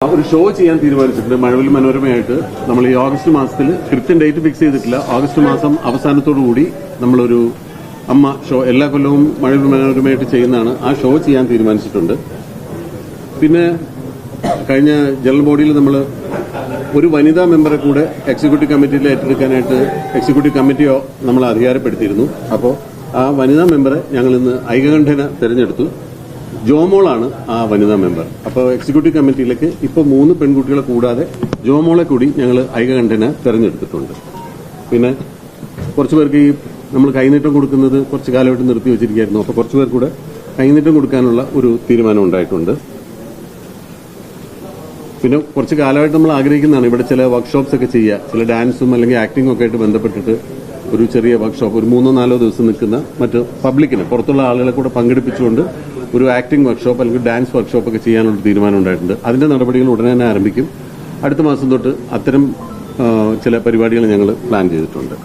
ഒരു ഷോ ചെയ്യാൻ തീരുമാനിച്ചിട്ടുണ്ട്. മഴവിൽ മനോരമയായിട്ട് നമ്മൾ ഈ ഓഗസ്റ്റ് മാസത്തിൽ കൃത്യം ഡേറ്റ് ഫിക്സ് ചെയ്തിട്ടില്ല. ഓഗസ്റ്റ് മാസം അവസാനത്തോടു കൂടി നമ്മളൊരു അമ്മ ഷോ എല്ലാ കൊല്ലവും മഴവിൽ മനോരമയായിട്ട് ചെയ്യുന്നതാണ്. ആ ഷോ ചെയ്യാൻ തീരുമാനിച്ചിട്ടുണ്ട്. പിന്നെ കഴിഞ്ഞ ജനറൽ ബോഡിയിൽ നമ്മൾ ഒരു വനിതാ മെമ്പറെ കൂടെ എക്സിക്യൂട്ടീവ് കമ്മിറ്റിയിൽ ഏറ്റെടുക്കാനായിട്ട് എക്സിക്യൂട്ടീവ് കമ്മിറ്റിയോ നമ്മൾ അധികാരപ്പെടുത്തിയിരുന്നു. അപ്പോൾ ആ വനിതാ മെമ്പറെ ഞങ്ങൾ ഇന്ന് ഐകകണ്ഠേന തെരഞ്ഞെടുത്തു. ജോമോളാണ് ആ വനിതാ മെമ്പർ. അപ്പോൾ എക്സിക്യൂട്ടീവ് കമ്മിറ്റിയിലേക്ക് ഇപ്പോൾ 3 പെൺകുട്ടികളെ കൂടാതെ ജോമോളെ കൂടി ഞങ്ങൾ ഐകകണ്ഠേന തെരഞ്ഞെടുത്തിട്ടുണ്ട്. പിന്നെ കുറച്ചു പേർക്ക് ഈ നമ്മൾ കൈനീട്ടം കൊടുക്കുന്നത് കുറച്ച് കാലമായിട്ട് നിർത്തി വെച്ചിരിക്കുകയായിരുന്നു. അപ്പോൾ കുറച്ചു പേർ കൂടെ കൈനീട്ടം കൊടുക്കാനുള്ള ഒരു തീരുമാനം ഉണ്ടായിട്ടുണ്ട്. പിന്നെ കുറച്ച് കാലമായിട്ട് നമ്മൾ ആഗ്രഹിക്കുന്നതാണ് ഇവിടെ ചില വർക്ക്ഷോപ്സ് ഒക്കെ ചെയ്യുക, ചില ഡാൻസും അല്ലെങ്കിൽ ആക്ടിംഗും ഒക്കെ ആയിട്ട് ബന്ധപ്പെട്ടിട്ട് ഒരു ചെറിയ വർക്ക്ഷോപ്പ്, ഒരു 3-4 ദിവസം നിൽക്കുന്ന മറ്റ് പബ്ലിക്കിന് പുറത്തുള്ള ആളുകളെ കൂടെ പങ്കെടുപ്പിച്ചുകൊണ്ട് ഒരു ആക്ടിംഗ് വർക്ക്ഷോപ്പ് അല്ലെങ്കിൽ ഡാൻസ് വർക്ക്ഷോപ്പ് ഒക്കെ ചെയ്യാനുള്ള തീരുമാനം ഉണ്ടായിട്ടുണ്ട്. അതിന്റെ നടപടികൾ ഉടനെ തന്നെ ആരംഭിക്കും. അടുത്ത മാസം തൊട്ട് അത്തരം ചില പരിപാടികൾ ഞങ്ങൾ പ്ലാൻ ചെയ്തിട്ടുണ്ട്.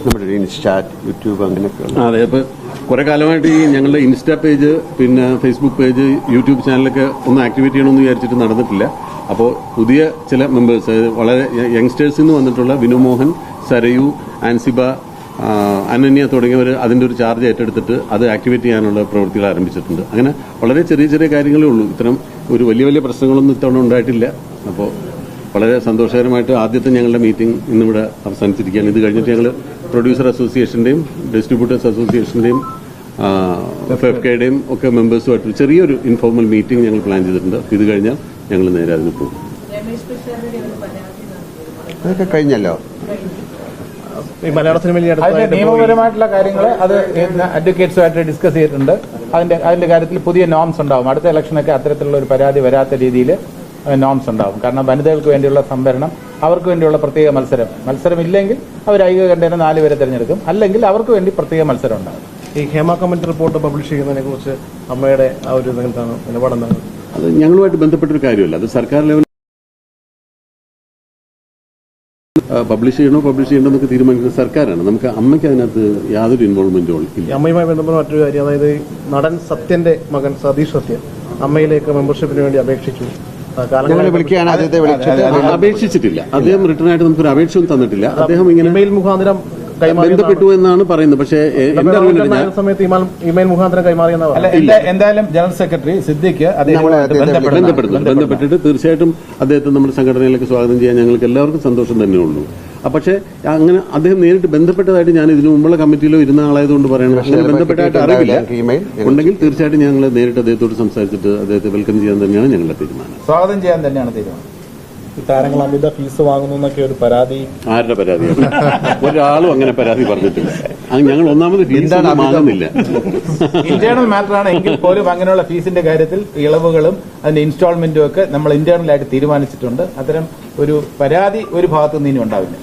നമ്മുടെ ഇൻസ്റ്റാ, യൂട്യൂബ് അങ്ങനെയൊക്കെ. അതെ, ഇപ്പൊ കുറെ കാലമായിട്ട് ഈ ഞങ്ങളുടെ ഇൻസ്റ്റാ പേജ്, പിന്നെ ഫേസ്ബുക്ക് പേജ്, യൂട്യൂബ് ചാനലൊക്കെ ഒന്ന് ആക്ടിവേറ്റ് ചെയ്യണമെന്ന് വിചാരിച്ചിട്ട് നടന്നിട്ടില്ല. അപ്പോൾ പുതിയ ചില മെമ്പേഴ്സ്, വളരെ യങ്സ്റ്റേഴ്സിൽ നിന്ന് വന്നിട്ടുള്ള വിനു മോഹൻ, സരയു, ആൻസിബ, അനന്യ തുടങ്ങിയവർ അതിന്റെ ഒരു ചാർജ് ഏറ്റെടുത്തിട്ട് അത് ആക്ടിവേറ്റ് ചെയ്യാനുള്ള പ്രവൃത്തികൾ ആരംഭിച്ചിട്ടുണ്ട്. അങ്ങനെ വളരെ ചെറിയ ചെറിയ കാര്യങ്ങളേ ഉള്ളൂ. ഇത്തരം ഒരു വലിയ വലിയ പ്രശ്നങ്ങളൊന്നും ഇത്തവണ ഉണ്ടായിട്ടില്ല. അപ്പോൾ വളരെ സന്തോഷകരമായിട്ട് ആദ്യത്തെ ഞങ്ങളുടെ മീറ്റിംഗ് ഇന്നിവിടെ അവസാനിച്ചിരിക്കുകയാണ്. ഇത് കഴിഞ്ഞിട്ട് ഞങ്ങൾ പ്രൊഡ്യൂസർ അസോസിയേഷന്റെയും ഡിസ്ട്രിബ്യൂട്ടേഴ്സ് അസോസിയേഷന്റെയും FFKയുടെയും ഒക്കെ മെമ്പേഴ്സുമായിട്ട് ചെറിയൊരു ഇൻഫോർമൽ മീറ്റിംഗ് ഞങ്ങൾ പ്ലാൻ ചെയ്തിട്ടുണ്ട്. ഇത് കഴിഞ്ഞാൽ ഞങ്ങൾ നേരെ അതിന് പോകും. അതൊക്കെ കഴിഞ്ഞല്ലോ. ഈ മലയാള സിനിമയിൽ നിയമപരമായിട്ടുള്ള കാര്യങ്ങൾ അത് അഡ്വക്കേറ്റ്സുമായിട്ട് ഡിസ്കസ് ചെയ്തിട്ടുണ്ട്. അതിന്റെ കാര്യത്തിൽ പുതിയ നോംസ് ഉണ്ടാവും. അടുത്ത ഇലക്ഷനൊക്കെ അത്തരത്തിലുള്ള ഒരു പരാതി വരാത്ത രീതിയിൽ നോംസ് ഉണ്ടാവും. കാരണം വനിതകൾക്ക് വേണ്ടിയുള്ള സംവരണം, അവർക്ക് വേണ്ടിയുള്ള പ്രത്യേക മത്സരം ഇല്ലെങ്കിൽ അവർ ഐകകണ്ഠേന 4 പേരെ തെരഞ്ഞെടുക്കും. അല്ലെങ്കിൽ അവർക്ക് വേണ്ടി പ്രത്യേക മത്സരം ഉണ്ടാകും. ഈ ഹേമ കമ്മിറ്റി റിപ്പോർട്ട് പബ്ലിഷ് ചെയ്യുന്നതിനെ കുറിച്ച് അമ്മയുടെ ആ ഒരു നിലപാടെന്താണ്? അത് ഞങ്ങളുമായിട്ട് ബന്ധപ്പെട്ടൊരു കാര്യമല്ല. അത് സർക്കാർ ലെവൽ പബ്ലിഷ് ചെയ്യണമെന്നൊക്കെ തീരുമാനിക്കുന്നത് സർക്കാരാണ്. നമുക്ക് അമ്മയ്ക്ക് അതിനകത്ത് യാതൊരു ഇൻവോൾവ്മെന്റും ഇല്ല. അമ്മയുമായി ബന്ധപ്പെട്ട മറ്റൊരു കാര്യം, അതായത് നടൻ സത്യന്റെ മകൻ സതീഷ് സത്യൻ അമ്മയിലേക്ക് മെമ്പർഷിപ്പിന് വേണ്ടി അപേക്ഷിച്ചു. അപേക്ഷിച്ചിട്ടില്ല. അദ്ദേഹം റിട്ടേൺ ആയിട്ട് നമുക്കൊരു അപേക്ഷയും തന്നിട്ടില്ല. അദ്ദേഹം ഇങ്ങനെ ഇമെയിൽ മുഖാന്തരം ബന്ധപ്പെട്ടു എന്നാണ് പറയുന്നത്. പക്ഷേ എന്റെ അറിവില്ല സമയത്ത് ഇമെയിൽ മുഖാന്തരം കൈമാറിയെന്നാണ്. എന്തായാലും ജനറൽ സെക്രട്ടറി സിദ്ദിഖ് ബന്ധപ്പെട്ടിട്ട് തീർച്ചയായിട്ടും അദ്ദേഹത്തെ നമ്മുടെ സംഘടനയിലേക്ക് സ്വാഗതം ചെയ്യാൻ ഞങ്ങൾക്ക് എല്ലാവർക്കും സന്തോഷം തന്നെയുള്ളൂ. പക്ഷേ അങ്ങനെ അദ്ദേഹം നേരിട്ട് ബന്ധപ്പെട്ടതായിട്ട് ഞാൻ ഇതിനു മുമ്പുള്ള കമ്മിറ്റിയിലോ ഇരുന്ന ആളായതുകൊണ്ട് പറയണം. അങ്ങനെ ബന്ധപ്പെട്ടായിട്ട് അറിവില്ല. ഉണ്ടെങ്കിൽ തീർച്ചയായിട്ടും ഞങ്ങൾ നേരിട്ട് അദ്ദേഹത്തോട് സംസാരിച്ചിട്ട് അദ്ദേഹത്തെ വെൽക്കം ചെയ്യാൻ തന്നെയാണ് ഞങ്ങളുടെ തീരുമാനം. സ്വാഗതം ചെയ്യാൻ തന്നെയാണ് തീരുമാനം. താരങ്ങൾ അമിത ഫീസ് വാങ്ങുന്നു എന്നൊക്കെ ഒരു പരാതി. ആരുടെ പരാതിയാണ്? ഒരാളും അങ്ങനെ പരാതി പറഞ്ഞിട്ടില്ല. ഞങ്ങൾ ഒന്നാമത് ഫീസ് വാങ്ങുന്നില്ല. ഇന്റേണൽ മാറ്ററാണ് എങ്കിൽ പോലും അങ്ങനെയുള്ള ഫീസിന്റെ കാര്യത്തിൽ ഇളവുകളും അതിന്റെ ഇൻസ്റ്റാൾമെന്റും ഒക്കെ നമ്മൾ ഇന്റേണലായിട്ട് തീരുമാനിച്ചിട്ടുണ്ട്. അത്തരം ഒരു പരാതി ഒരു ഭാഗത്തു നിന്നും ഉണ്ടാവില്ല.